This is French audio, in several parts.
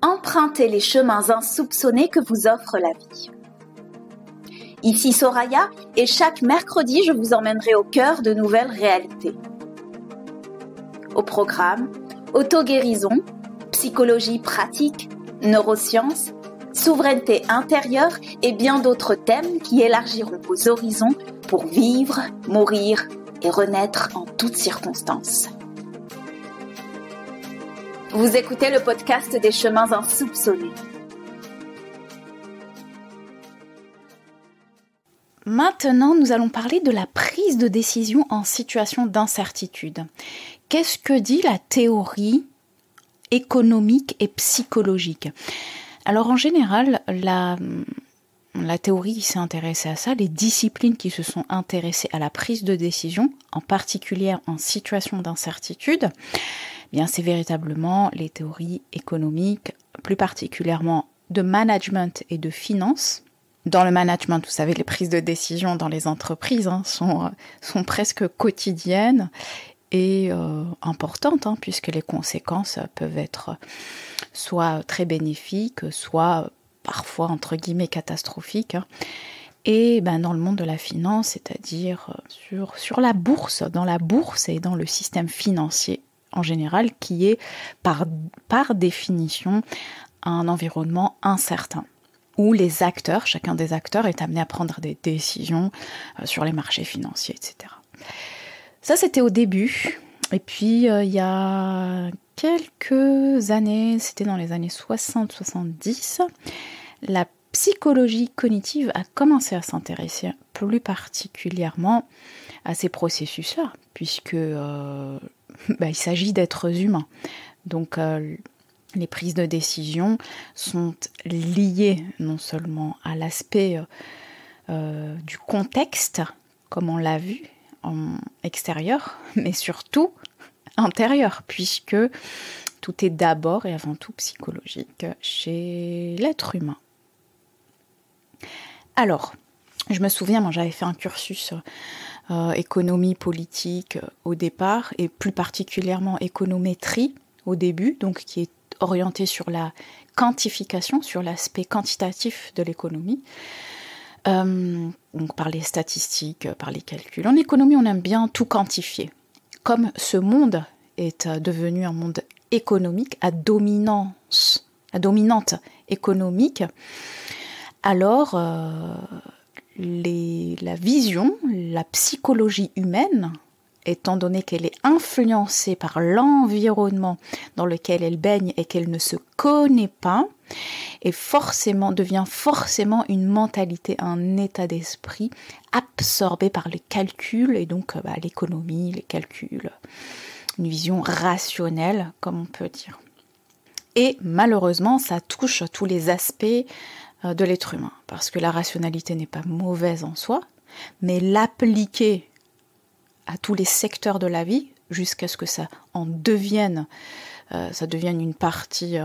empruntez les chemins insoupçonnés que vous offre la vie. Ici Soraya et chaque mercredi, je vous emmènerai au cœur de nouvelles réalités. Au programme, auto-guérison, psychologie pratique, neurosciences, souveraineté intérieure et bien d'autres thèmes qui élargiront vos horizons pour vivre, mourir et renaître en toutes circonstances. Vous écoutez le podcast des chemins insoupçonnés. Maintenant, nous allons parler de la prise de décision en situation d'incertitude. Qu'est-ce que dit la théorie économique et psychologique ? Alors en général, la théorie s'est intéressée à ça, les disciplines qui se sont intéressées à la prise de décision, en particulier en situation d'incertitude, bien c'est véritablement les théories économiques, plus particulièrement de management et de finance. Dans le management, vous savez, les prises de décision dans les entreprises sont presque quotidiennes et importantes, puisque les conséquences peuvent être soit très bénéfiques, soit parfois entre guillemets catastrophiques. Et dans le monde de la finance, c'est-à-dire sur la bourse, dans la bourse et dans le système financier en général, qui est par définition un environnement incertain, où les acteurs, chacun des acteurs est amené à prendre des décisions sur les marchés financiers, etc. Ça, c'était au début. Et puis, il y a quelques années, c'était dans les années 60-70, la psychologie cognitive a commencé à s'intéresser plus particulièrement à ces processus-là, puisque il s'agit d'êtres humains. Donc, les prises de décision sont liées non seulement à l'aspect du contexte, comme on l'a vu en extérieur, mais surtout intérieur, puisque tout est d'abord et avant tout psychologique chez l'être humain. Alors, je me souviens, moi j'avais fait un cursus économie politique au départ, et plus particulièrement économétrie au début, donc qui est orienté sur la quantification, sur l'aspect quantitatif de l'économie, donc par les statistiques, par les calculs. En économie, on aime bien tout quantifier. Comme ce monde est devenu un monde économique à dominante économique, alors la vision, la psychologie humaine, étant donné qu'elle est influencée par l'environnement dans lequel elle baigne et qu'elle ne se connaît pas, devient forcément une mentalité, un état d'esprit absorbé par les calculs et donc l'économie, les calculs, une vision rationnelle, comme on peut dire. Et malheureusement, ça touche tous les aspects de l'être humain, parce que la rationalité n'est pas mauvaise en soi, mais l'appliquer à tous les secteurs de la vie, jusqu'à ce que ça devienne une partie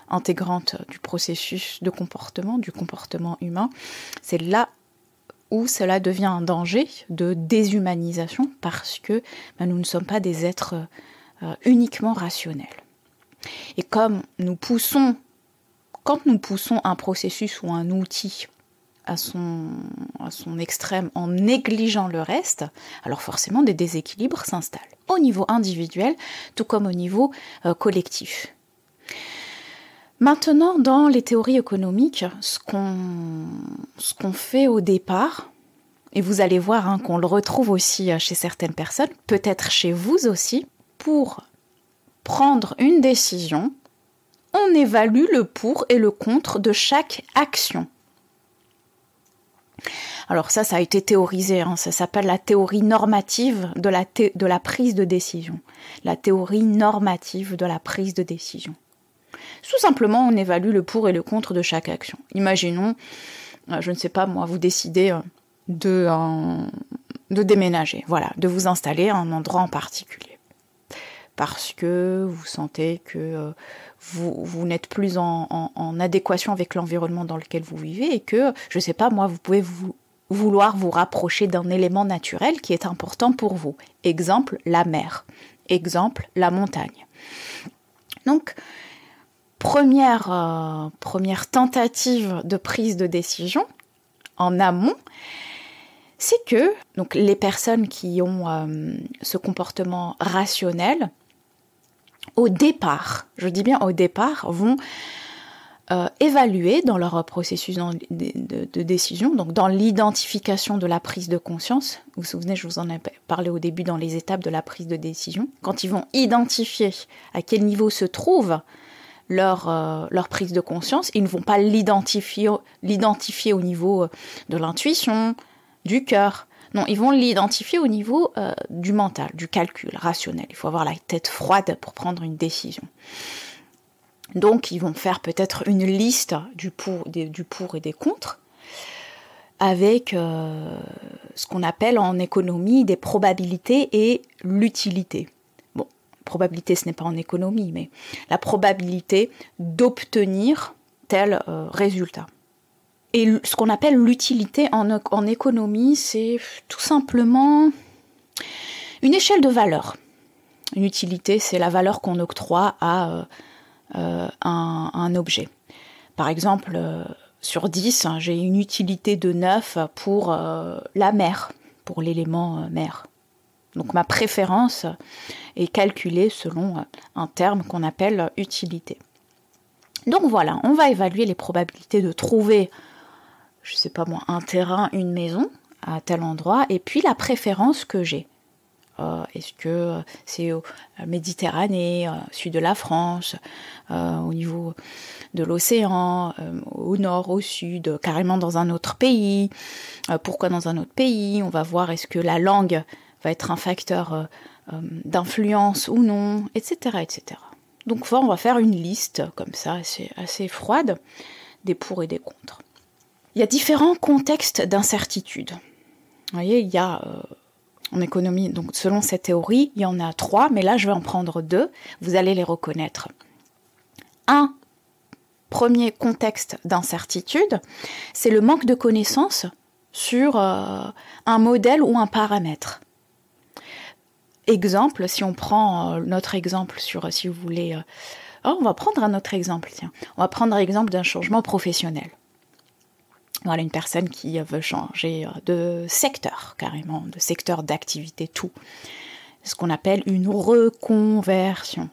intégrante du processus de comportement, du comportement humain, c'est là où cela devient un danger de déshumanisation, parce que nous ne sommes pas des êtres uniquement rationnels. Et quand nous poussons un processus ou un outil à son extrême en négligeant le reste, alors forcément des déséquilibres s'installent, au niveau individuel, tout comme au niveau collectif. Maintenant, dans les théories économiques, ce qu'on fait au départ, et vous allez voir qu'on le retrouve aussi chez certaines personnes, peut-être chez vous aussi, pour prendre une décision, on évalue le pour et le contre de chaque action. Alors ça a été théorisé, ça s'appelle la théorie normative de la prise de décision. La théorie normative de la prise de décision. Tout simplement, on évalue le pour et le contre de chaque action. Imaginons, je ne sais pas moi, vous décidez de déménager, de vous installer à un endroit en particulier. Parce que vous sentez que vous n'êtes plus en adéquation avec l'environnement dans lequel vous vivez et que, je ne sais pas moi, vous pouvez vouloir vous rapprocher d'un élément naturel qui est important pour vous. Exemple, la mer. Exemple, la montagne. Donc, première tentative de prise de décision en amont, c'est que donc, les personnes qui ont ce comportement rationnel, au départ, je dis bien au départ, vont évaluer dans leur processus de décision, donc dans l'identification de la prise de conscience. Vous vous souvenez, je vous en ai parlé au début dans les étapes de la prise de décision. Quand ils vont identifier à quel niveau se trouve leur prise de conscience, ils ne vont pas l'identifier au niveau de l'intuition, du cœur. Non, ils vont l'identifier au niveau du mental, du calcul rationnel. Il faut avoir la tête froide pour prendre une décision. Donc, ils vont faire peut-être une liste du pour et des contre, avec ce qu'on appelle en économie des probabilités et l'utilité. Bon, probabilité, ce n'est pas en économie, mais la probabilité d'obtenir tel résultat. Et ce qu'on appelle l'utilité en économie, c'est tout simplement une échelle de valeur. Une utilité, c'est la valeur qu'on octroie à un objet. Par exemple, sur 10, j'ai une utilité de 9 pour la mer, pour l'élément mer. Donc ma préférence est calculée selon un terme qu'on appelle utilité. Donc voilà, on va évaluer les probabilités de trouver, je sais pas moi, un terrain, une maison à tel endroit, et puis la préférence que j'ai. Est-ce que c'est Méditerranée, sud de la France, au niveau de l'océan, au nord, au sud, carrément dans un autre pays? Pourquoi dans un autre pays? On va voir est-ce que la langue va être un facteur d'influence ou non, etc., etc. Donc on va faire une liste comme ça, assez froide, des pour et des contre. Il y a différents contextes d'incertitude. Vous voyez, il y a... en économie, donc selon cette théorie, il y en a 3, mais là je vais en prendre 2, vous allez les reconnaître. Un premier contexte d'incertitude, c'est le manque de connaissances sur un modèle ou un paramètre. Exemple, si on prend notre exemple sur, si vous voulez... on va prendre un autre exemple, tiens. On va prendre l'exemple d'un changement professionnel. Voilà, une personne qui veut changer de secteur, carrément, de secteur d'activité, tout. Ce qu'on appelle une reconversion.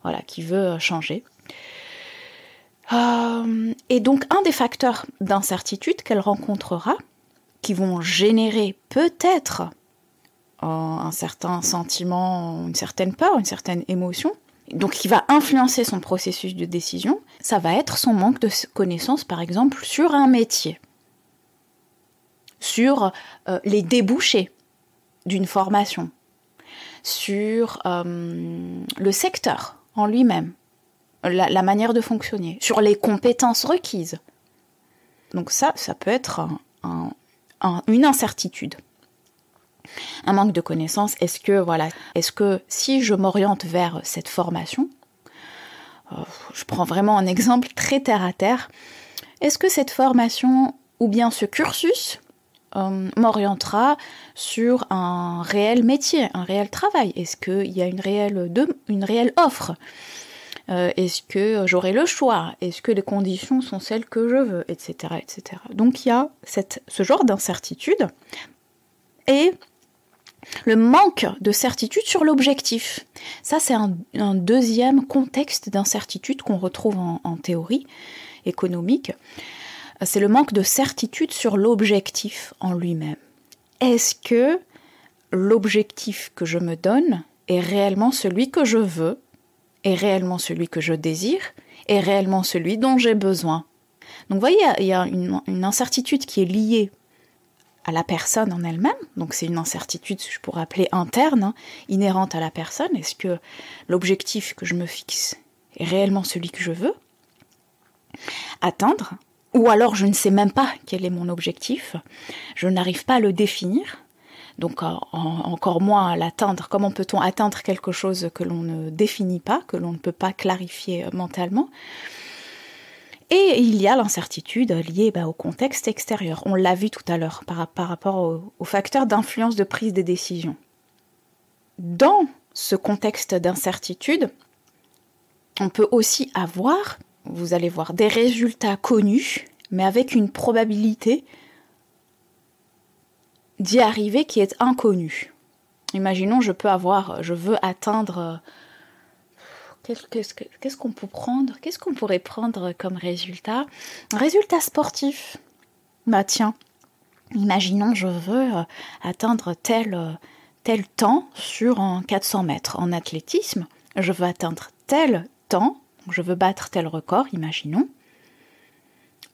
Voilà, qui veut changer. Et donc, un des facteurs d'incertitude qu'elle rencontrera, qui vont générer peut-être un certain sentiment, une certaine peur, une certaine émotion, donc qui va influencer son processus de décision, ça va être son manque de connaissances, par exemple, sur un métier. Sur les débouchés d'une formation, sur le secteur en lui-même, la manière de fonctionner, sur les compétences requises. Donc ça peut être une incertitude. Un manque de connaissances, est-ce que si je m'oriente vers cette formation, je prends vraiment un exemple très terre à terre, est-ce que cette formation ou bien ce cursus m'orientera sur un réel métier, un réel travail? Est-ce qu'il y a une réelle offre? Est-ce que j'aurai le choix? Est-ce que les conditions sont celles que je veux? Etc. etc. Donc il y a ce genre d'incertitude et le manque de certitude sur l'objectif. Ça, c'est un deuxième contexte d'incertitude qu'on retrouve en théorie économique. C'est le manque de certitude sur l'objectif en lui-même. Est-ce que l'objectif que je me donne est réellement celui que je veux, est réellement celui que je désire, est réellement celui dont j'ai besoin? Donc vous voyez, il y a une incertitude qui est liée à la personne en elle-même, donc c'est une incertitude, je pourrais appeler interne, inhérente à la personne. Est-ce que l'objectif que je me fixe est réellement celui que je veux atteindre? Ou alors je ne sais même pas quel est mon objectif, je n'arrive pas à le définir, donc encore moins à l'atteindre. Comment peut-on atteindre quelque chose que l'on ne définit pas, que l'on ne peut pas clarifier mentalement? Et il y a l'incertitude liée au contexte extérieur. On l'a vu tout à l'heure par rapport aux facteurs d'influence de prise des décisions. Dans ce contexte d'incertitude, On peut aussi avoir, vous allez voir, des résultats connus, mais avec une probabilité d'y arriver qui est inconnue. Imaginons, je veux atteindre... Qu'est-ce qu'on peut prendre? Qu'est-ce qu'on pourrait prendre comme résultat? Un résultat sportif. Bah tiens, imaginons, je veux atteindre tel temps sur un 400 mètres en athlétisme. Je veux atteindre tel temps, je veux battre tel record, imaginons.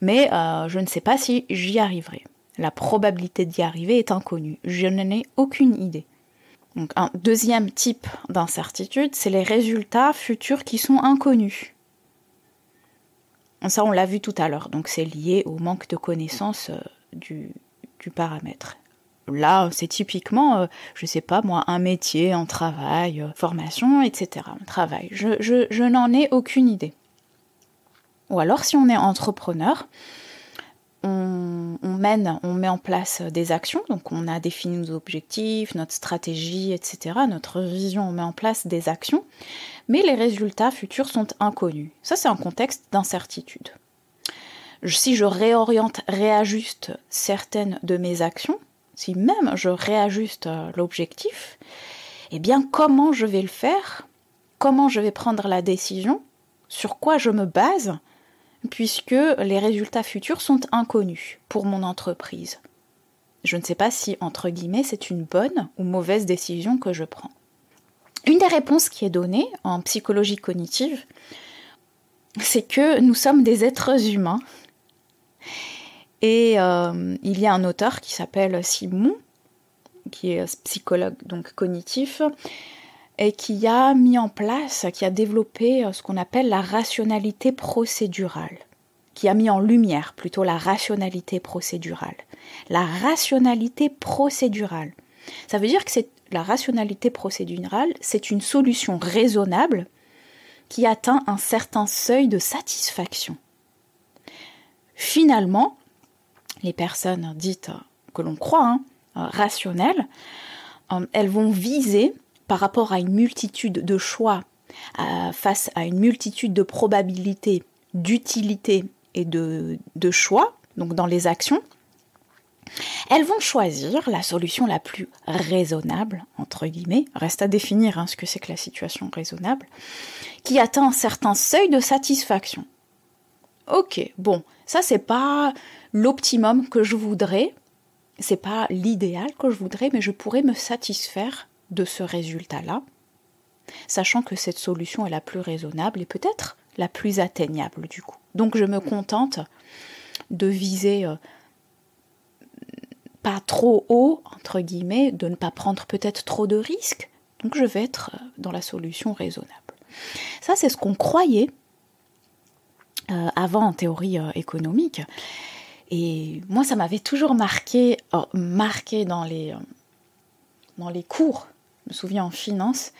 Mais je ne sais pas si j'y arriverai. La probabilité d'y arriver est inconnue. Je n'en ai aucune idée. Donc, un deuxième type d'incertitude, c'est les résultats futurs qui sont inconnus. Ça, on l'a vu tout à l'heure. Donc, c'est lié au manque de connaissance du paramètre. Là, c'est typiquement, je sais pas moi, un métier, un travail, formation, etc. Un travail. Je n'en ai aucune idée. Ou alors, si on est entrepreneur, on met en place des actions, donc on a défini nos objectifs, notre stratégie, etc., notre vision, on met en place des actions, mais les résultats futurs sont inconnus. Ça, c'est un contexte d'incertitude. Si je réajuste certaines de mes actions, si même je réajuste l'objectif, eh bien, comment je vais le faire? Comment je vais prendre la décision? Sur quoi je me base? Puisque les résultats futurs sont inconnus pour mon entreprise. Je ne sais pas si, entre guillemets, c'est une bonne ou mauvaise décision que je prends. Une des réponses qui est donnée en psychologie cognitive, c'est que nous sommes des êtres humains. Et il y a un auteur qui s'appelle Simon, qui est psychologue donc cognitif, et qui a mis en place, qui a développé ce qu'on appelle la rationalité procédurale, qui a mis en lumière plutôt la rationalité procédurale. La rationalité procédurale, ça veut dire que la rationalité procédurale, c'est une solution raisonnable qui atteint un certain seuil de satisfaction. Finalement, les personnes dites, que l'on croit, rationnelles, elles vont viser par rapport à une multitude de choix, face à une multitude de probabilités, d'utilité et de choix, donc dans les actions, elles vont choisir la solution la plus raisonnable, entre guillemets, reste à définir ce que c'est que la situation raisonnable, qui atteint un certain seuil de satisfaction. Ok, bon, ça c'est pas l'optimum que je voudrais, c'est pas l'idéal que je voudrais, mais je pourrais me satisfaire de ce résultat-là, sachant que cette solution est la plus raisonnable et peut-être la plus atteignable du coup. Donc je me contente de viser pas trop haut, entre guillemets, de ne pas prendre peut-être trop de risques, donc je vais être dans la solution raisonnable. Ça c'est ce qu'on croyait avant en théorie économique, et moi ça m'avait toujours marqué dans les cours. Je me souviens en finance,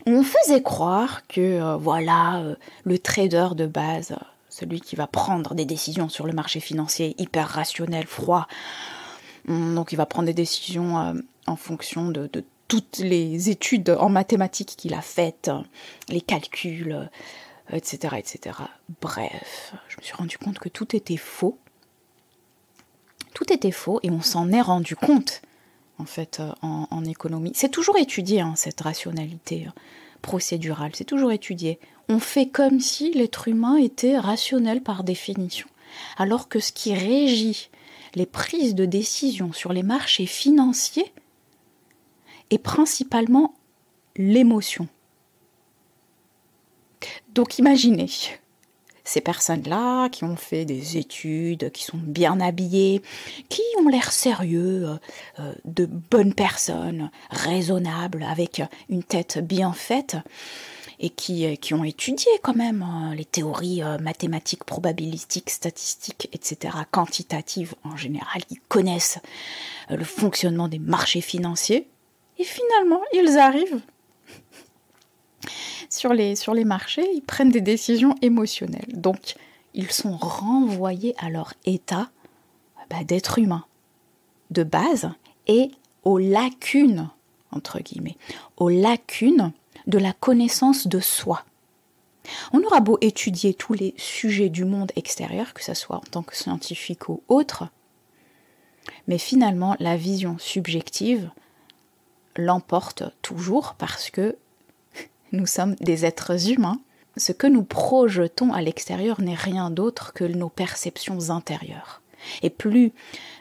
on faisait croire que le trader de base, celui qui va prendre des décisions sur le marché financier hyper rationnel, froid, donc il va prendre des décisions en fonction de toutes les études en mathématiques qu'il a faites, les calculs, etc., etc. Bref, je me suis rendu compte que tout était faux. Tout était faux et on s'en est rendu compte en fait, en économie. C'est toujours étudié, cette rationalité procédurale, c'est toujours étudié. On fait comme si l'être humain était rationnel par définition, alors que ce qui régit les prises de décision sur les marchés financiers est principalement l'émotion. Donc imaginez, ces personnes-là qui ont fait des études, qui sont bien habillées, qui ont l'air sérieux, de bonnes personnes, raisonnables, avec une tête bien faite, et qui ont étudié quand même les théories mathématiques, probabilistiques, statistiques, etc., quantitatives en général, qui connaissent le fonctionnement des marchés financiers, et finalement, ils arrivent sur les marchés, ils prennent des décisions émotionnelles. Donc, ils sont renvoyés à leur état d'être humain, de base, et aux lacunes, entre guillemets, aux lacunes de la connaissance de soi. On aura beau étudier tous les sujets du monde extérieur, que ce soit en tant que scientifique ou autre, mais finalement, la vision subjective l'emporte toujours parce que nous sommes des êtres humains. Ce que nous projetons à l'extérieur n'est rien d'autre que nos perceptions intérieures. Et plus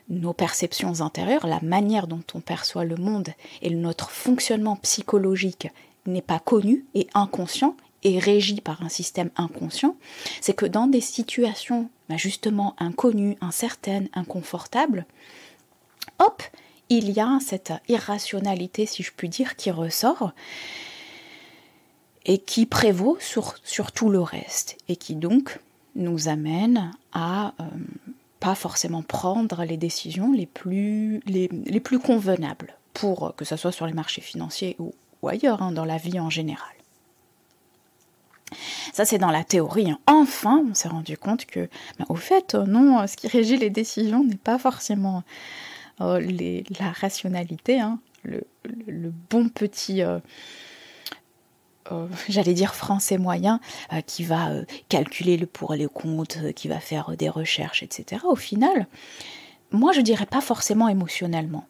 nos perceptions intérieures, la manière dont on perçoit le monde et notre fonctionnement psychologique n'est pas connu et inconscient et régi par un système inconscient, c'est que dans des situations justement inconnues, incertaines, inconfortables, hop, il y a cette irrationalité, si je puis dire, qui ressort et qui prévaut sur tout le reste et qui donc nous amène à pas forcément prendre les décisions les plus convenables, pour que ce soit sur les marchés financiers ou ailleurs, dans la vie en général. Ça, c'est dans la théorie. Enfin, on s'est rendu compte que, au fait, non, ce qui régit les décisions n'est pas forcément la rationalité, le bon petit, j'allais dire français moyen, qui va calculer le pour et le contre, qui va faire des recherches, etc. Au final, moi, je dirais pas forcément émotionnellement.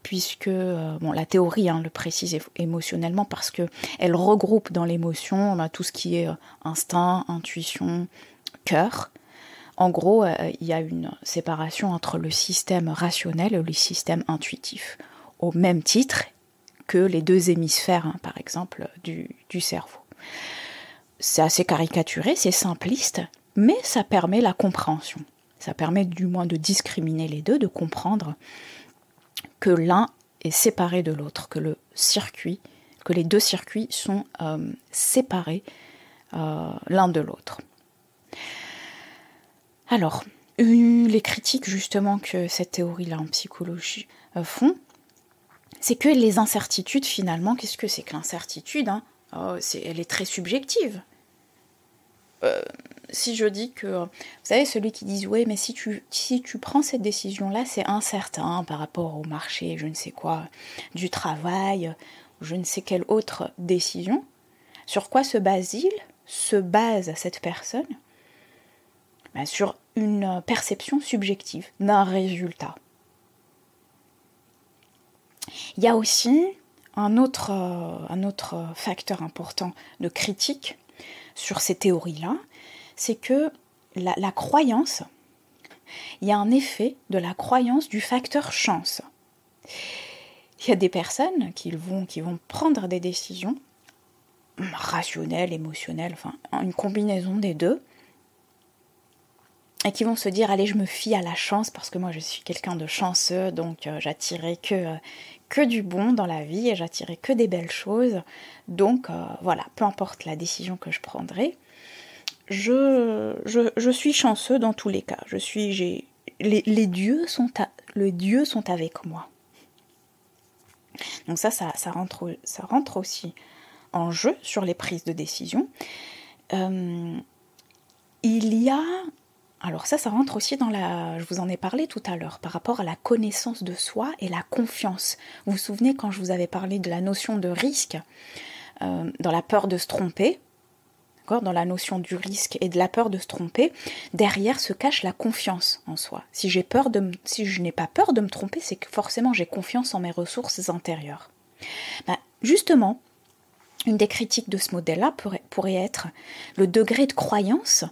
Puisque la théorie le précise émotionnellement parce qu'elle regroupe dans l'émotion tout ce qui est instinct, intuition, cœur. En gros, il y a une séparation entre le système rationnel et le système intuitif, au même titre que les deux hémisphères, par exemple, du cerveau. C'est assez caricaturé, c'est simpliste, mais ça permet la compréhension. Ça permet du moins de discriminer les deux, de comprendre que l'un est séparé de l'autre, que les deux circuits sont séparés l'un de l'autre. Alors, les critiques justement que cette théorie-là en psychologie font, c'est que les incertitudes finalement, qu'est-ce que c'est que l'incertitude elle est très subjective. Si je dis que, vous savez, celui qui dit ouais, mais si tu prends cette décision-là, c'est incertain par rapport au marché, je ne sais quoi, du travail, je ne sais quelle autre décision, sur quoi se base cette personne? Sur une perception subjective d'un résultat. Il y a aussi un autre facteur important de critique sur ces théories-là, c'est que la croyance, il y a un effet de la croyance du facteur chance. Il y a des personnes qui vont prendre des décisions rationnelles, émotionnelles, enfin une combinaison des deux, et qui vont se dire, allez, je me fie à la chance parce que moi je suis quelqu'un de chanceux, donc j'attirerai que du bon dans la vie et j'attirerai que des belles choses. Donc voilà, peu importe la décision que je prendrai, je suis chanceux dans tous les cas. Les dieux sont avec moi. Donc ça rentre aussi en jeu sur les prises de décision. Il y a... Alors ça rentre aussi je vous en ai parlé tout à l'heure, par rapport à la connaissance de soi et la confiance. Vous vous souvenez quand je vous avais parlé de la notion de risque, dans la peur de se tromper, dans la notion du risque et de la peur de se tromper, derrière se cache la confiance en soi. Si je n'ai pas peur de me tromper, c'est que forcément j'ai confiance en mes ressources intérieures. Justement, une des critiques de ce modèle-là pourrait être le degré de croyance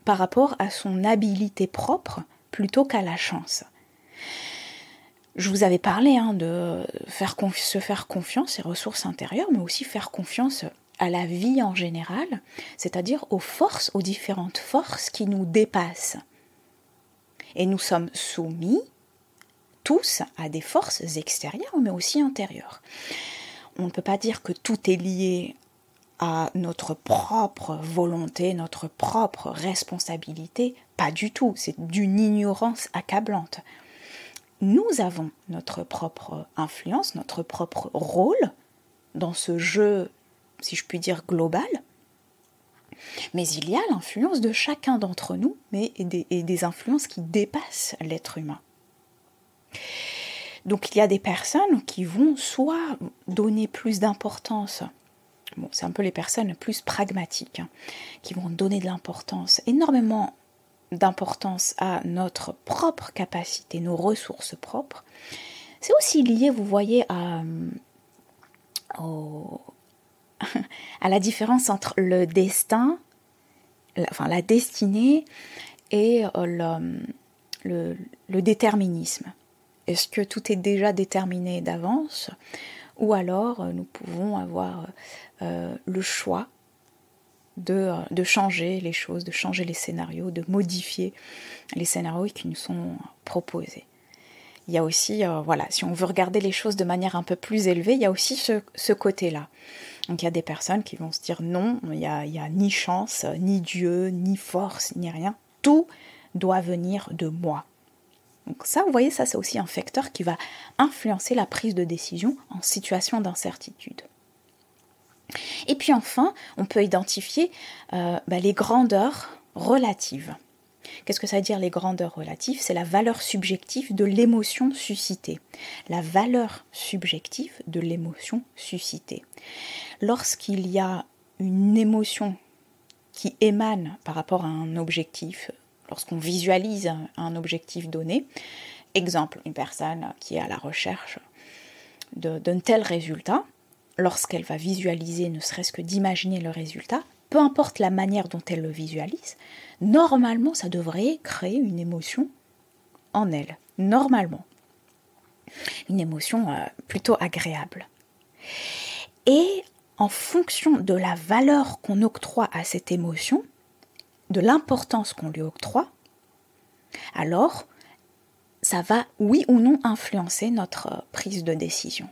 par rapport à son habilité propre plutôt qu'à la chance. Je vous avais parlé de se faire confiance, ses ressources intérieures, mais aussi faire confiance à la vie en général, c'est-à-dire aux différentes forces qui nous dépassent. Et nous sommes soumis tous à des forces extérieures, mais aussi intérieures. On ne peut pas dire que tout est lié à notre propre volonté, notre propre responsabilité, pas du tout, c'est d'une ignorance accablante. Nous avons notre propre influence, notre propre rôle dans ce jeu, si je puis dire, global, mais il y a l'influence de chacun d'entre nous, et des influences qui dépassent l'être humain. Donc il y a des personnes qui vont soit donner plus d'importance Bon, c'est un peu les personnes plus pragmatiques, hein, qui vont donner de l'importance, énormément d'importance à notre propre capacité, nos ressources propres. C'est aussi lié, vous voyez, à la différence entre le destin, la destinée et le déterminisme. Est-ce que tout est déjà déterminé d'avance, ou alors nous pouvons avoir le choix de changer les choses, de changer les scénarios, de modifier les scénarios qui nous sont proposés. Il y a aussi, si on veut regarder les choses de manière un peu plus élevée, il y a aussi ce côté-là. Donc il y a des personnes qui vont se dire non, il y a ni chance, ni Dieu, ni force, ni rien. Tout doit venir de moi. Donc ça, vous voyez, ça c'est aussi un facteur qui va influencer la prise de décision en situation d'incertitude. Et puis enfin, on peut identifier les grandeurs relatives. Qu'est-ce que ça veut dire les grandeurs relatives? C'est la valeur subjective de l'émotion suscitée. La valeur subjective de l'émotion suscitée. Lorsqu'il y a une émotion qui émane par rapport à un objectif, lorsqu'on visualise un objectif donné, exemple, une personne qui est à la recherche d'un tel résultat, lorsqu'elle va visualiser, ne serait-ce que d'imaginer le résultat, peu importe la manière dont elle le visualise, normalement, ça devrait créer une émotion en elle. Normalement. Une émotion plutôt agréable. Et en fonction de la valeur qu'on octroie à cette émotion, de l'importance qu'on lui octroie, alors ça va, oui ou non, influencer notre prise de décision.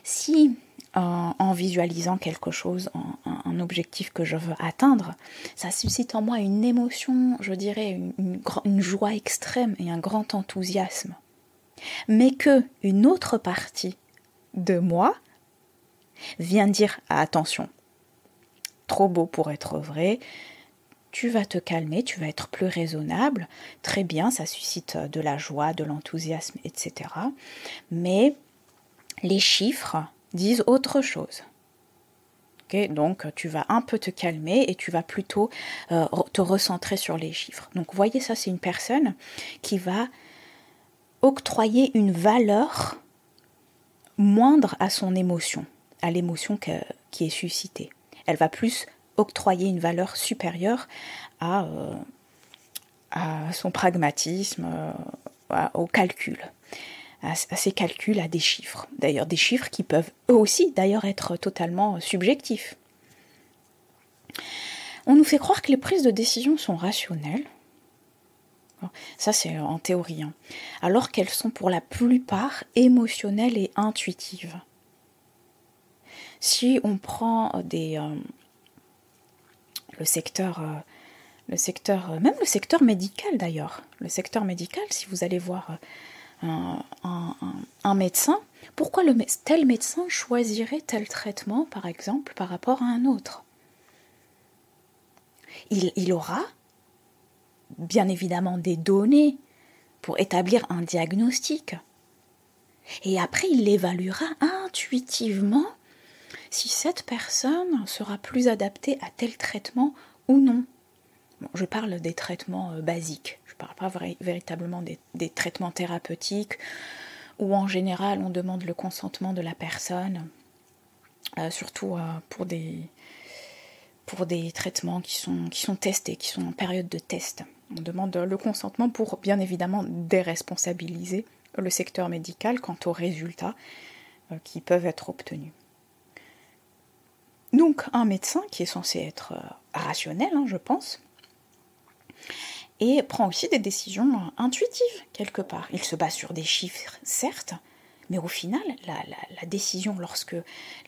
Si en visualisant quelque chose, un objectif que je veux atteindre, ça suscite en moi une émotion, je dirais une joie extrême et un grand enthousiasme, mais que une autre partie de moi vient dire attention, trop beau pour être vrai, tu vas te calmer, tu vas être plus raisonnable, très bien, ça suscite de la joie, de l'enthousiasme, etc. Mais les chiffres disent autre chose. Okay, donc tu vas un peu te calmer et tu vas plutôt te recentrer sur les chiffres. Donc vous voyez, ça c'est une personne qui va octroyer une valeur moindre à son émotion, à l'émotion qui est suscitée. Elle va plus octroyer une valeur supérieure à son pragmatisme, au calcul. À ces calculs, à des chiffres. D'ailleurs, des chiffres qui peuvent eux aussi d'ailleurs être totalement subjectifs. On nous fait croire que les prises de décision sont rationnelles. Ça, c'est en théorie. Hein. Alors qu'elles sont pour la plupart émotionnelles et intuitives. Si on prend le secteur, même le secteur médical d'ailleurs. Le secteur médical, si vous allez voir un médecin, pourquoi tel médecin choisirait tel traitement, par exemple, par rapport à un autre? Il aura bien évidemment des données pour établir un diagnostic. Et après, il évaluera intuitivement si cette personne sera plus adaptée à tel traitement ou non. Bon, je parle des traitements basiques, je ne parle pas véritablement des traitements thérapeutiques où en général on demande le consentement de la personne, surtout pour des traitements qui sont testés, qui sont en période de test. On demande le consentement pour bien évidemment déresponsabiliser le secteur médical quant aux résultats qui peuvent être obtenus. Donc un médecin qui est censé être rationnel, je pense, et prend aussi des décisions intuitives quelque part. Il se base sur des chiffres, certes, mais au final, la décision, lorsque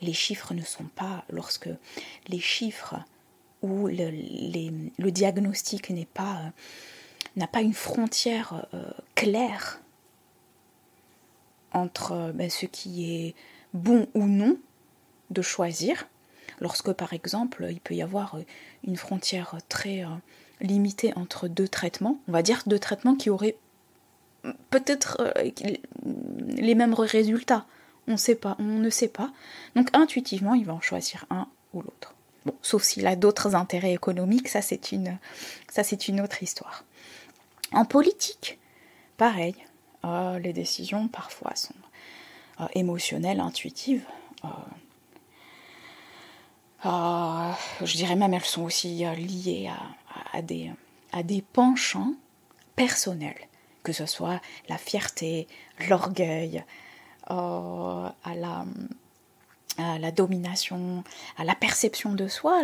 les chiffres ne sont pas, lorsque les chiffres ou le diagnostic n'a pas une frontière claire entre ce qui est bon ou non de choisir, lorsque par exemple il peut y avoir une frontière très limitée entre deux traitements, on va dire deux traitements qui auraient peut-être les mêmes résultats, On ne sait pas. Donc intuitivement, il va en choisir un ou l'autre. Bon, sauf s'il a d'autres intérêts économiques, ça c'est une autre histoire. En politique, pareil, les décisions parfois sont émotionnelles, intuitives. Je dirais même elles sont aussi liées à des penchants personnels, que ce soit la fierté, l'orgueil, à la domination, à la perception de soi,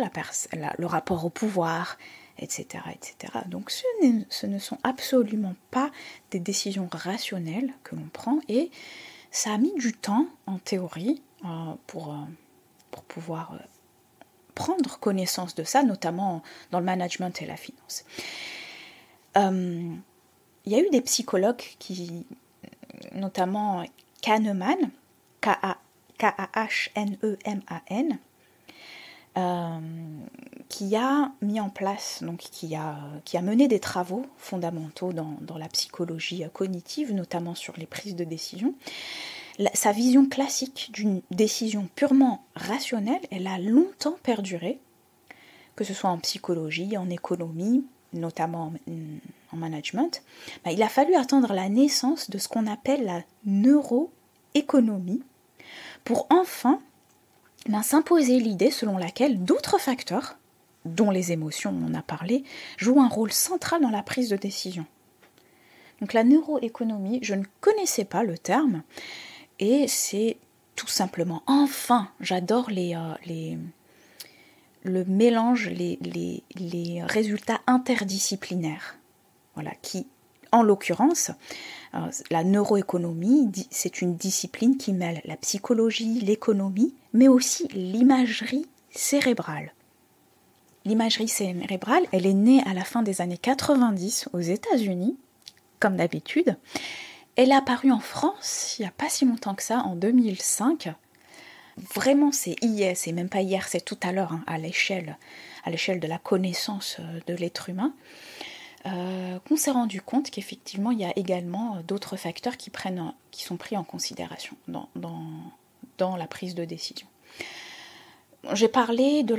le rapport au pouvoir, etc. etc. Donc ce ne sont absolument pas des décisions rationnelles que l'on prend, et ça a mis du temps en théorie pour pouvoir prendre connaissance de ça, notamment dans le management et la finance. Il y a eu des psychologues notamment Kahneman, Kahneman, qui a mis en place, donc qui a mené des travaux fondamentaux dans la psychologie cognitive, notamment sur les prises de décision. Sa vision classique d'une décision purement rationnelle, elle a longtemps perduré, que ce soit en psychologie, en économie, notamment en management. Il a fallu attendre la naissance de ce qu'on appelle la neuroéconomie pour enfin s'imposer l'idée selon laquelle d'autres facteurs, dont les émotions, on en a parlé, jouent un rôle central dans la prise de décision. Donc la neuroéconomie, je ne connaissais pas le terme, et c'est tout simplement, enfin, j'adore le mélange, les résultats interdisciplinaires. Voilà, qui, en l'occurrence, la neuroéconomie, c'est une discipline qui mêle la psychologie, l'économie, mais aussi l'imagerie cérébrale. L'imagerie cérébrale, elle est née à la fin des années 90 aux États-Unis, comme d'habitude. Elle est apparue en France il n'y a pas si longtemps que ça, en 2005. Vraiment, c'est même pas hier, c'est tout à l'heure, à l'échelle de la connaissance de l'être humain, qu'on s'est rendu compte qu'effectivement, il y a également d'autres facteurs qui sont pris en considération dans la prise de décision. J'ai parlé de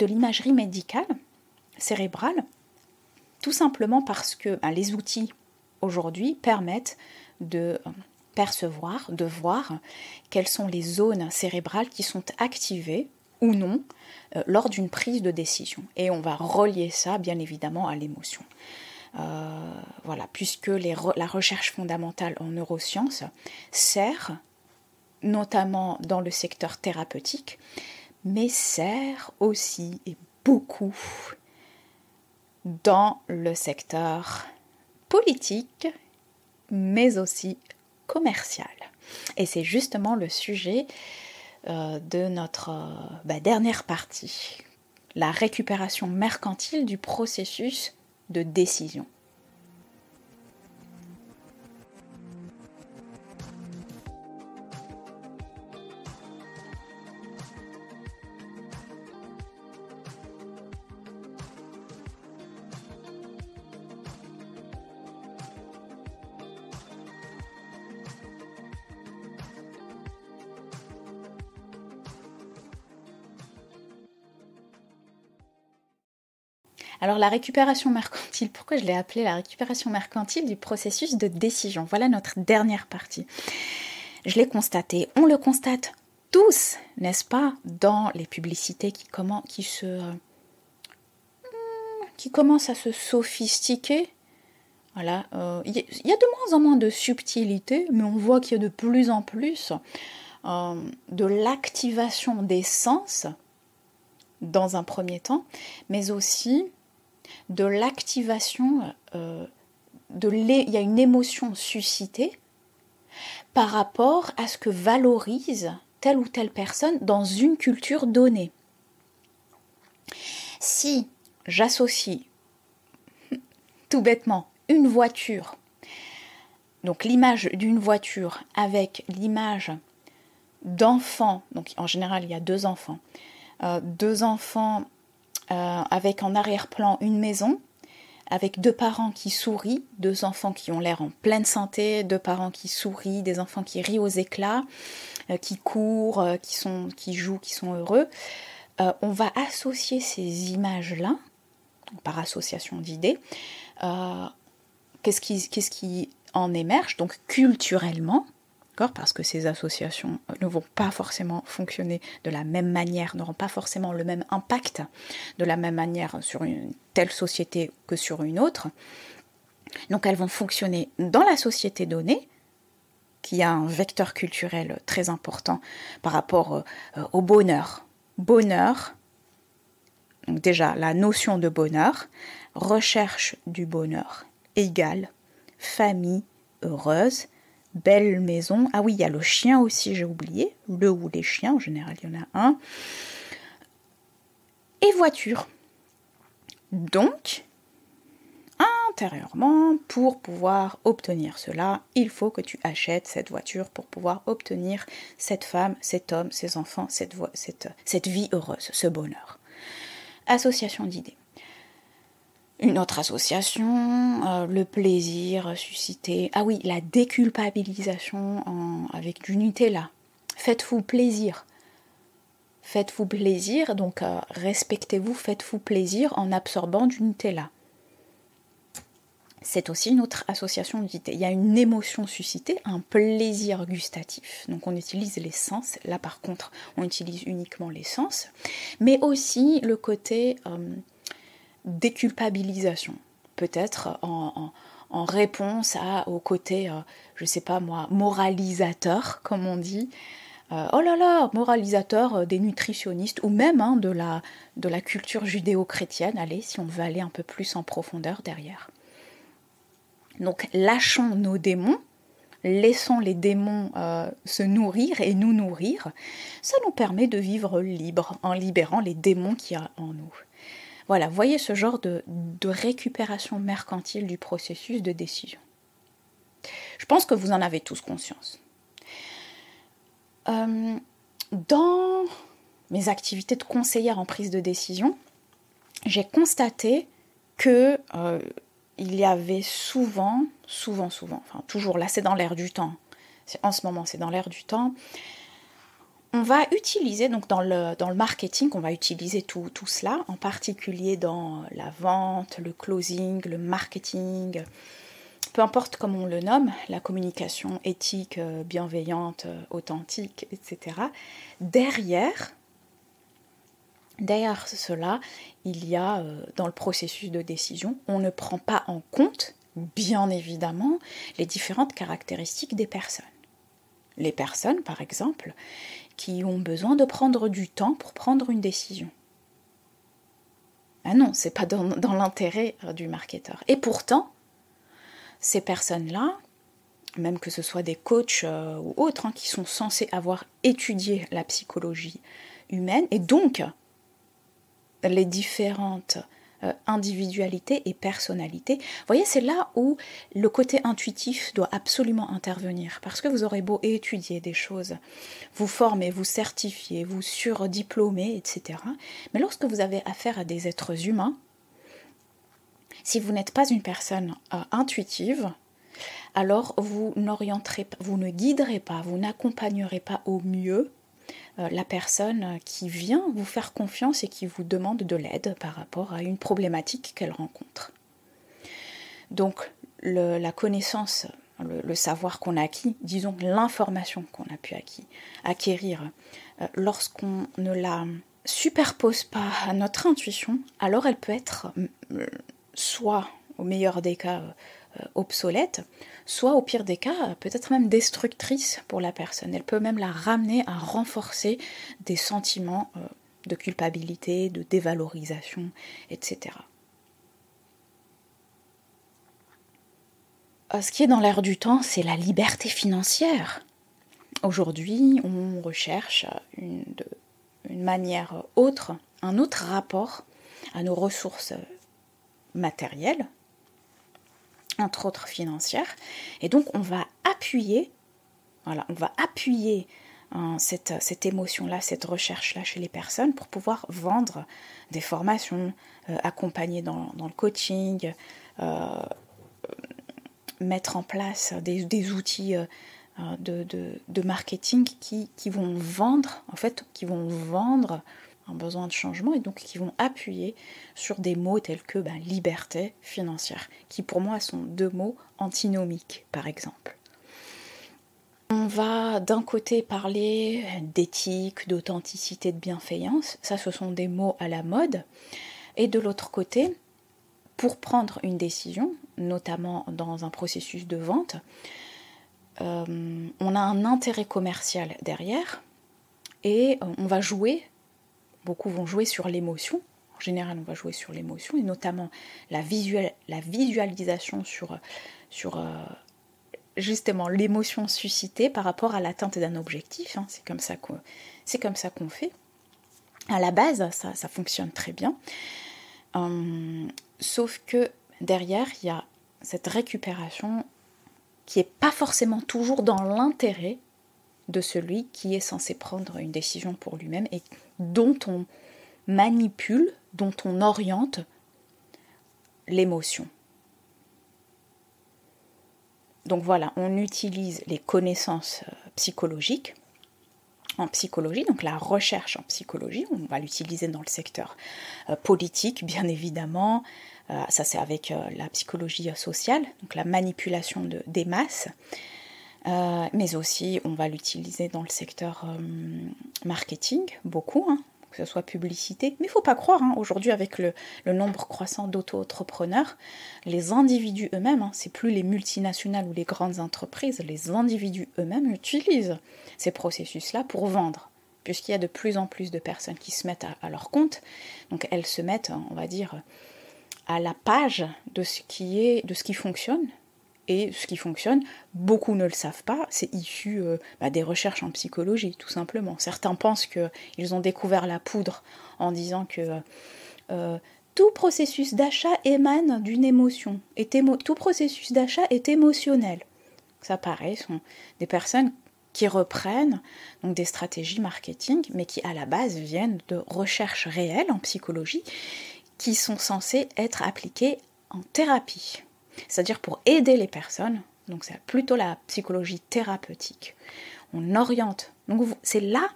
l'imagerie médicale cérébrale, tout simplement parce que les outils aujourd'hui permettent de percevoir, de voir quelles sont les zones cérébrales qui sont activées ou non lors d'une prise de décision. Et on va relier ça bien évidemment à l'émotion. Voilà, puisque la recherche fondamentale en neurosciences sert notamment dans le secteur thérapeutique, mais sert aussi et beaucoup dans le secteur politique, mais aussi commercial. Et c'est justement le sujet de notre dernière partie, la récupération mercantile du processus de décision. Alors la récupération mercantile, pourquoi je l'ai appelée la récupération mercantile du processus de décision? Voilà notre dernière partie. Je l'ai constaté, on le constate tous, n'est-ce pas, dans les publicités qui commencent à se sophistiquer. Voilà, y a de moins en moins de subtilité, mais on voit qu'il y a de plus en plus de l'activation des sens dans un premier temps, mais aussi de l'activation, il y a une émotion suscitée par rapport à ce que valorise telle ou telle personne dans une culture donnée. Si j'associe tout bêtement une voiture, donc l'image d'une voiture avec l'image d'enfants, donc en général il y a deux enfants avec en arrière-plan une maison, avec deux parents qui sourient, deux enfants qui ont l'air en pleine santé, deux parents qui sourient, des enfants qui rient aux éclats, qui courent, qui jouent, qui sont heureux, on va associer ces images-là, par association d'idées, qu'est-ce qui en émerge, donc culturellement, parce que ces associations ne vont pas forcément fonctionner de la même manière, n'auront pas forcément le même impact de la même manière sur une telle société que sur une autre. Donc elles vont fonctionner dans la société donnée, qui a un vecteur culturel très important par rapport au bonheur. Bonheur, donc déjà la notion de bonheur, recherche du bonheur égale famille heureuse, belle maison. Ah oui, il y a le chien aussi, j'ai oublié. Le ou les chiens, en général, il y en a un. Et voiture. Donc, intérieurement, pour pouvoir obtenir cela, il faut que tu achètes cette voiture pour pouvoir obtenir cette femme, cet homme, ces enfants, cette vie heureuse, ce bonheur. Association d'idées. Une autre association, le plaisir suscité. Ah oui, la déculpabilisation avec du Nutella. Faites-vous plaisir. Faites-vous plaisir, donc respectez-vous, faites-vous plaisir en absorbant du Nutella. C'est aussi une autre association d'idées. Il y a une émotion suscitée, un plaisir gustatif. Donc on utilise les sens. Là par contre, on utilise uniquement les sens. Mais aussi le côté déculpabilisation, peut-être en réponse au côté, je sais pas moi, moralisateur, comme on dit. Oh là là, moralisateur des nutritionnistes, ou même de la culture judéo-chrétienne, allez, si on veut aller un peu plus en profondeur derrière. Donc lâchons nos démons, laissons les démons se nourrir et nous nourrir, ça nous permet de vivre libre, en libérant les démons qu'il y a en nous. Voilà, voyez ce genre de récupération mercantile du processus de décision. Je pense que vous en avez tous conscience. Dans mes activités de conseillère en prise de décision, j'ai constaté que il y avait souvent, enfin toujours là c'est dans l'air du temps, en ce moment c'est dans l'air du temps, on va utiliser, donc dans le marketing, on va utiliser tout cela, en particulier dans la vente, le closing, le marketing, peu importe comment on le nomme, la communication éthique, bienveillante, authentique, etc. Derrière cela, il y a dans le processus de décision, on ne prend pas en compte, bien évidemment, les différentes caractéristiques des personnes. Les personnes, par exemple, qui ont besoin de prendre du temps pour prendre une décision. Ah non, c'est pas dans l'intérêt du marketeur. Et pourtant, ces personnes-là, même que ce soit des coachs ou autres, qui sont censés avoir étudié la psychologie humaine, et donc les différentes individualité et personnalité. Vous voyez, c'est là où le côté intuitif doit absolument intervenir, parce que vous aurez beau étudier des choses, vous former, vous certifier, vous surdiplômer, etc. Mais lorsque vous avez affaire à des êtres humains, si vous n'êtes pas une personne intuitive, alors vous ne guiderez pas, vous n'accompagnerez pas au mieux la personne qui vient vous faire confiance et qui vous demande de l'aide par rapport à une problématique qu'elle rencontre. Donc la connaissance, le savoir qu'on a acquis, disons l'information qu'on a pu acquérir, lorsqu'on ne la superpose pas à notre intuition, alors elle peut être soit, au meilleur des cas, obsolète, soit au pire des cas, peut-être même destructrice pour la personne. Elle peut même la ramener à renforcer des sentiments de culpabilité, de dévalorisation, etc. Ce qui est dans l'air du temps, c'est la liberté financière. Aujourd'hui, on recherche une manière autre, un autre rapport à nos ressources matérielles, entre autres financières, et donc on va appuyer cette émotion-là, cette recherche-là chez les personnes pour pouvoir vendre des formations, accompagner dans le coaching, mettre en place des outils de marketing qui vont vendre, en fait, qui vont vendre un besoin de changement et donc qui vont appuyer sur des mots tels que liberté financière, qui pour moi sont deux mots antinomiques, par exemple. On va d'un côté parler d'éthique, d'authenticité, de bienveillance, ça ce sont des mots à la mode, et de l'autre côté, pour prendre une décision, notamment dans un processus de vente, on a un intérêt commercial derrière et on va jouer, beaucoup vont jouer sur l'émotion, en général on va jouer sur l'émotion et notamment la visualisation sur justement l'émotion suscitée par rapport à l'atteinte d'un objectif, hein. C'est comme ça qu'on fait. À la base, ça fonctionne très bien, sauf que derrière il y a cette récupération qui n'est pas forcément toujours dans l'intérêt de celui qui est censé prendre une décision pour lui-même et dont on manipule, dont on oriente l'émotion. Donc voilà, on utilise les connaissances psychologiques en psychologie, donc la recherche en psychologie, on va l'utiliser dans le secteur politique, bien évidemment. Ça c'est avec la psychologie sociale, donc la manipulation des masses, mais aussi on va l'utiliser dans le secteur marketing, beaucoup, hein, que ce soit publicité. Mais il ne faut pas croire, hein, aujourd'hui avec le nombre croissant d'auto-entrepreneurs, les individus eux-mêmes, hein, c'est plus les multinationales ou les grandes entreprises, les individus eux-mêmes utilisent ces processus-là pour vendre, puisqu'il y a de plus en plus de personnes qui se mettent à leur compte, donc elles se mettent, on va dire, à la page de ce qui fonctionne. Et ce qui fonctionne, beaucoup ne le savent pas, c'est issu des recherches en psychologie, tout simplement. Certains pensent qu'ils ont découvert la poudre en disant que tout processus d'achat émane d'une émotion, tout processus d'achat est émotionnel. Ça paraît, sont des personnes qui reprennent donc des stratégies marketing, mais qui à la base viennent de recherches réelles en psychologie, qui sont censées être appliquées en thérapie. C'est-à-dire pour aider les personnes, donc c'est plutôt la psychologie thérapeutique. On oriente. Donc c'est là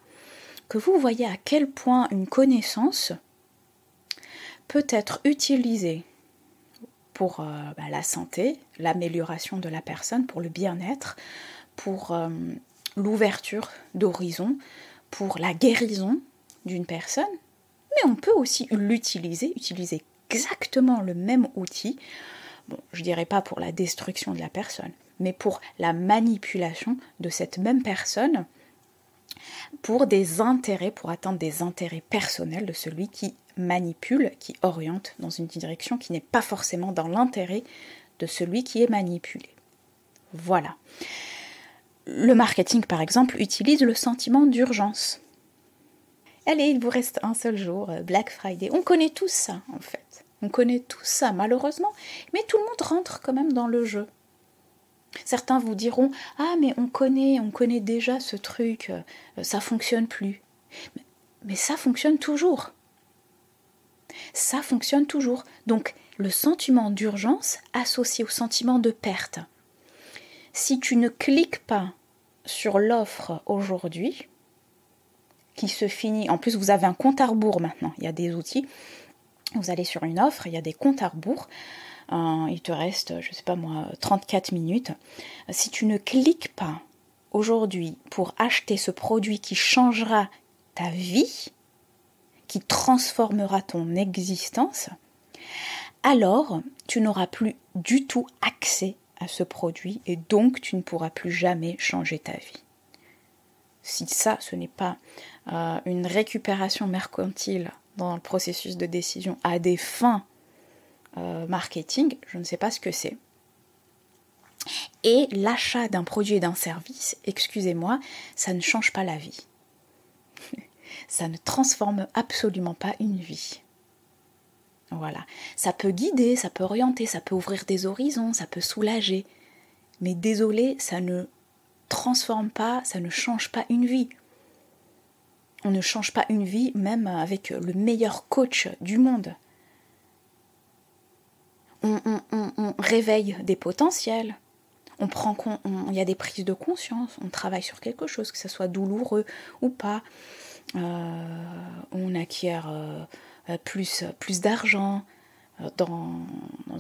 que vous voyez à quel point une connaissance peut être utilisée pour la santé, l'amélioration de la personne, pour le bien-être, pour l'ouverture d'horizons, pour la guérison d'une personne. Mais on peut aussi utiliser exactement le même outil. Bon, je ne dirais pas pour la destruction de la personne, mais pour la manipulation de cette même personne pour des intérêts, pour atteindre des intérêts personnels de celui qui manipule, qui oriente dans une direction qui n'est pas forcément dans l'intérêt de celui qui est manipulé. Voilà. Le marketing, par exemple, utilise le sentiment d'urgence. Allez, il vous reste un seul jour, Black Friday. On connaît tous ça, en fait. On connaît tout ça, malheureusement, mais tout le monde rentre quand même dans le jeu. Certains vous diront « Ah, mais on connaît déjà ce truc, ça fonctionne plus. » Mais ça fonctionne toujours. Ça fonctionne toujours. Donc, le sentiment d'urgence associé au sentiment de perte. Si tu ne cliques pas sur l'offre aujourd'hui, qui se finit... En plus, vous avez un compte à rebours maintenant. Il y a des outils... Vous allez sur une offre, il y a des comptes à rebours, il te reste, 34 minutes. Si tu ne cliques pas aujourd'hui pour acheter ce produit qui changera ta vie, qui transformera ton existence, alors tu n'auras plus du tout accès à ce produit et donc tu ne pourras plus jamais changer ta vie. Si ça, ce n'est pas une récupération mercantile dans le processus de décision à des fins marketing, je ne sais pas ce que c'est. Et l'achat d'un produit et d'un service, excusez-moi, ça ne change pas la vie. Ça ne transforme absolument pas une vie. Voilà. Ça peut guider, ça peut orienter, ça peut ouvrir des horizons, ça peut soulager. Mais désolé, ça ne transforme pas, ça ne change pas une vie. On ne change pas une vie même avec le meilleur coach du monde. On réveille des potentiels. Il y a des prises de conscience, on travaille sur quelque chose, que ce soit douloureux ou pas. On acquiert plus d'argent dans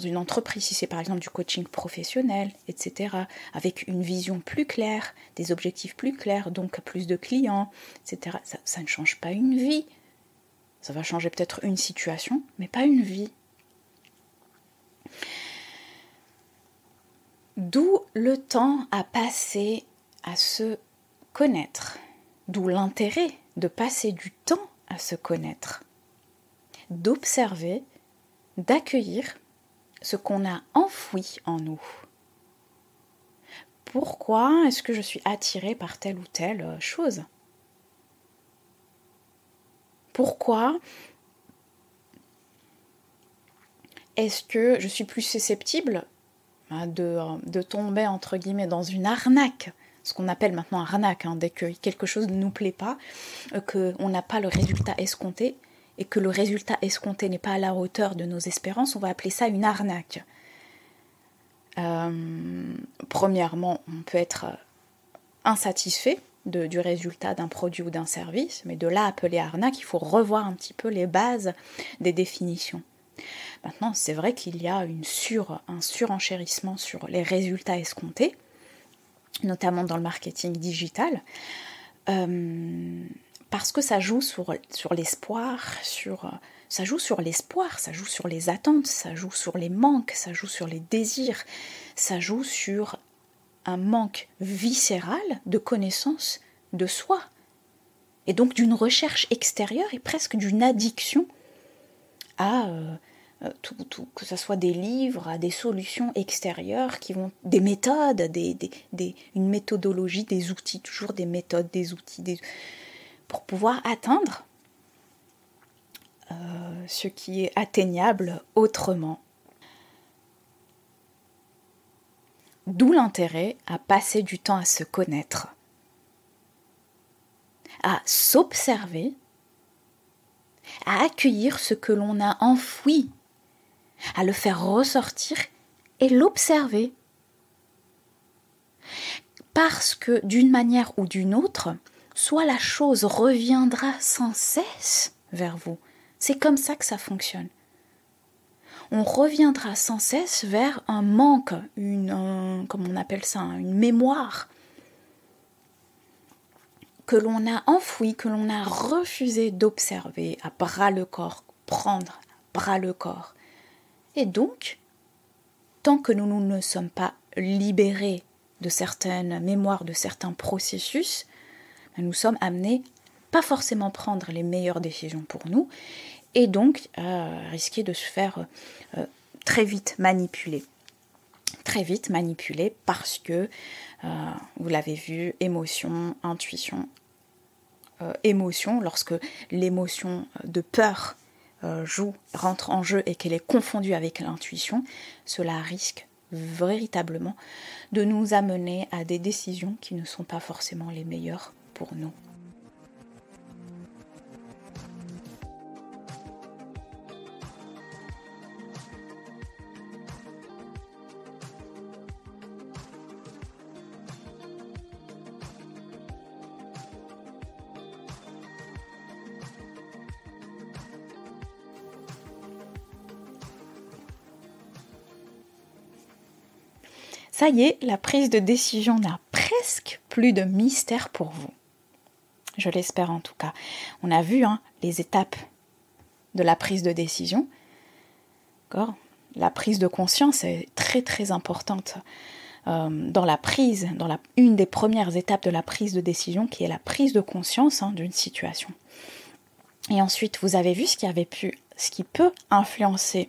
une entreprise, si c'est par exemple du coaching professionnel, etc., avec une vision plus claire, des objectifs plus clairs, donc plus de clients, etc. Ça ne change pas une vie. Ça va changer peut-être une situation, mais pas une vie. D'où le temps à passer à se connaître. D'où l'intérêt de passer du temps à se connaître. D'observer, d'accueillir ce qu'on a enfoui en nous. Pourquoi est-ce que je suis attirée par telle ou telle chose ? Pourquoi est-ce que je suis plus susceptible de tomber entre guillemets dans une arnaque, ce qu'on appelle maintenant arnaque, dès que quelque chose ne nous plaît pas, qu'on n'a pas le résultat escompté et que le résultat escompté n'est pas à la hauteur de nos espérances, on va appeler ça une arnaque. Premièrement, on peut être insatisfait du résultat d'un produit ou d'un service, mais de là à appeler arnaque, il faut revoir un petit peu les bases des définitions. Maintenant, c'est vrai qu'il y a un surenchérissement sur les résultats escomptés, notamment dans le marketing digital, parce que ça joue sur l'espoir, ça joue sur les attentes, ça joue sur les manques, ça joue sur les désirs, ça joue sur un manque viscéral de connaissance de soi, et donc d'une recherche extérieure et presque d'une addiction à tout, que ce soit des livres, à des solutions extérieures qui vont, des méthodes, une méthodologie, des outils, toujours des méthodes, des outils, pour pouvoir atteindre ce qui est atteignable autrement. D'où l'intérêt à passer du temps à se connaître, à s'observer, à accueillir ce que l'on a enfoui, à le faire ressortir et l'observer. Parce que d'une manière ou d'une autre, soit la chose reviendra sans cesse vers vous. C'est comme ça que ça fonctionne. On reviendra sans cesse vers un manque, comme on appelle ça, une mémoire que l'on a enfouie, que l'on a refusé d'observer à bras le corps, prendre à bras le corps. Et donc, tant que nous ne sommes pas libérés de certaines mémoires, de certains processus, nous sommes amenés pas forcément prendre les meilleures décisions pour nous, et donc risquer de se faire très vite manipuler. Très vite manipuler parce que, vous l'avez vu, émotion, intuition, émotion, lorsque l'émotion de peur rentre en jeu et qu'elle est confondue avec l'intuition, cela risque véritablement de nous amener à des décisions qui ne sont pas forcément les meilleures pour nous. Ça y est, la prise de décision n'a presque plus de mystère pour vous. Je l'espère en tout cas. On a vu les étapes de la prise de décision. D'accord ? La prise de conscience est très très importante une des premières étapes de la prise de décision, qui est la prise de conscience d'une situation. Et ensuite, vous avez vu ce qui peut influencer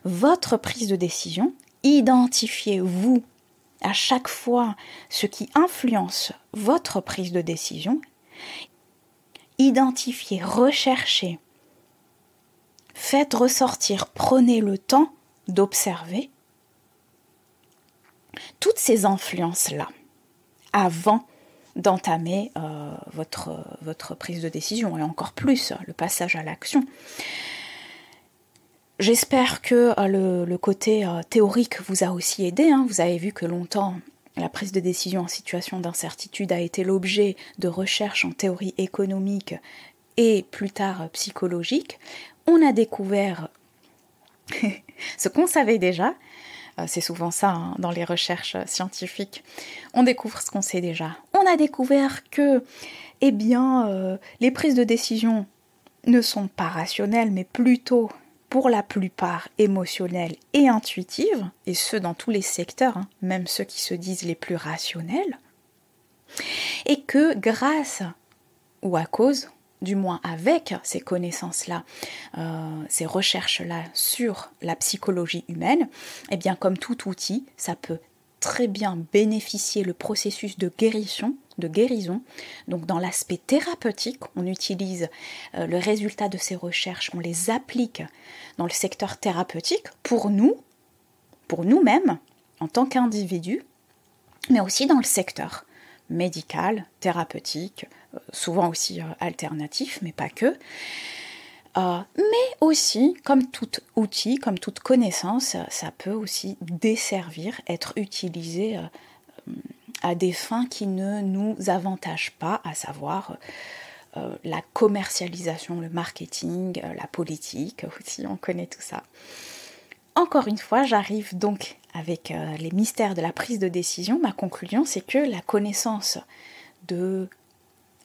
votre prise de décision. Identifiez-vous à chaque fois ce qui influence votre prise de décision. Identifiez, recherchez, faites ressortir, prenez le temps d'observer toutes ces influences-là avant d'entamer votre prise de décision, et encore plus le passage à l'action. J'espère que le côté théorique vous a aussi aidé. Vous avez vu que longtemps, la prise de décision en situation d'incertitude a été l'objet de recherches en théorie économique et plus tard psychologique. On a découvert ce qu'on savait déjà. C'est souvent ça dans les recherches scientifiques. On découvre ce qu'on sait déjà. On a découvert que, les prises de décision ne sont pas rationnelles, mais plutôt pour la plupart émotionnelles et intuitives, et ce dans tous les secteurs, même ceux qui se disent les plus rationnels, et que grâce ou à cause, du moins avec ces connaissances-là, ces recherches-là sur la psychologie humaine, comme tout outil, ça peut très bien bénéficier le processus de guérison. Donc dans l'aspect thérapeutique, on utilise le résultat de ces recherches, on les applique dans le secteur thérapeutique pour nous-mêmes, en tant qu'individus, mais aussi dans le secteur médical, thérapeutique, souvent aussi alternatif, mais pas que. Mais aussi, comme tout outil, comme toute connaissance, ça peut aussi desservir, être utilisé à des fins qui ne nous avantagent pas, à savoir la commercialisation, le marketing, la politique aussi, on connaît tout ça. Encore une fois, j'arrive donc avec les mystères de la prise de décision. Ma conclusion, c'est que la connaissance de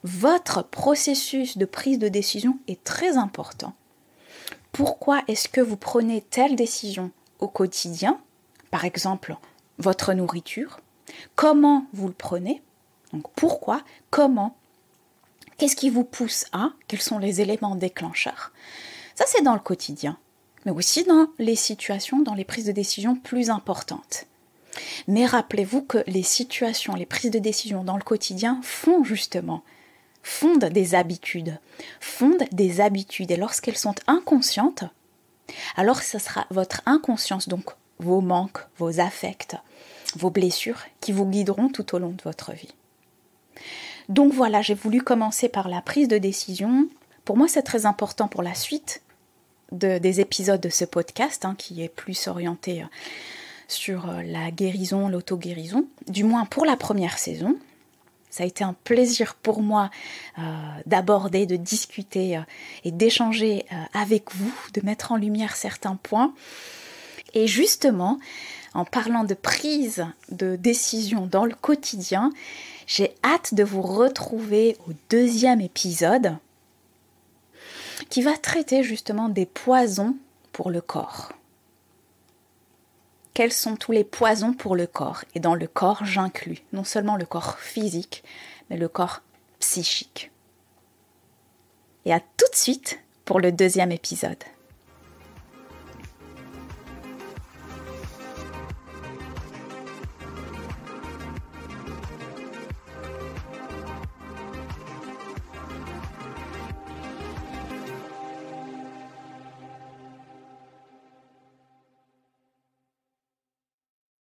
votre processus de prise de décision est très important. Pourquoi est-ce que vous prenez telle décision au quotidien? Par exemple, votre nourriture. Comment vous le prenez? Donc pourquoi? Comment? Qu'est-ce qui vous pousse à? Quels sont les éléments déclencheurs? Ça, c'est dans le quotidien, mais aussi dans les situations, dans les prises de décision plus importantes. Mais rappelez-vous que les situations, les prises de décision dans le quotidien fondent des habitudes. Et lorsqu'elles sont inconscientes, alors ce sera votre inconscience, donc vos manques, vos affects, vos blessures qui vous guideront tout au long de votre vie. Donc voilà, j'ai voulu commencer par la prise de décision. Pour moi, c'est très important pour la suite des épisodes de ce podcast, qui est plus orienté sur la guérison, l'auto-guérison, du moins pour la première saison. Ça a été un plaisir pour moi d'aborder, de discuter et d'échanger avec vous, de mettre en lumière certains points. Et justement, en parlant de prise de décision dans le quotidien, j'ai hâte de vous retrouver au 2e épisode qui va traiter justement des poisons pour le corps. Quels sont tous les poisons pour le corps? Et dans le corps, j'inclus non seulement le corps physique, mais le corps psychique. Et à tout de suite pour le 2e épisode.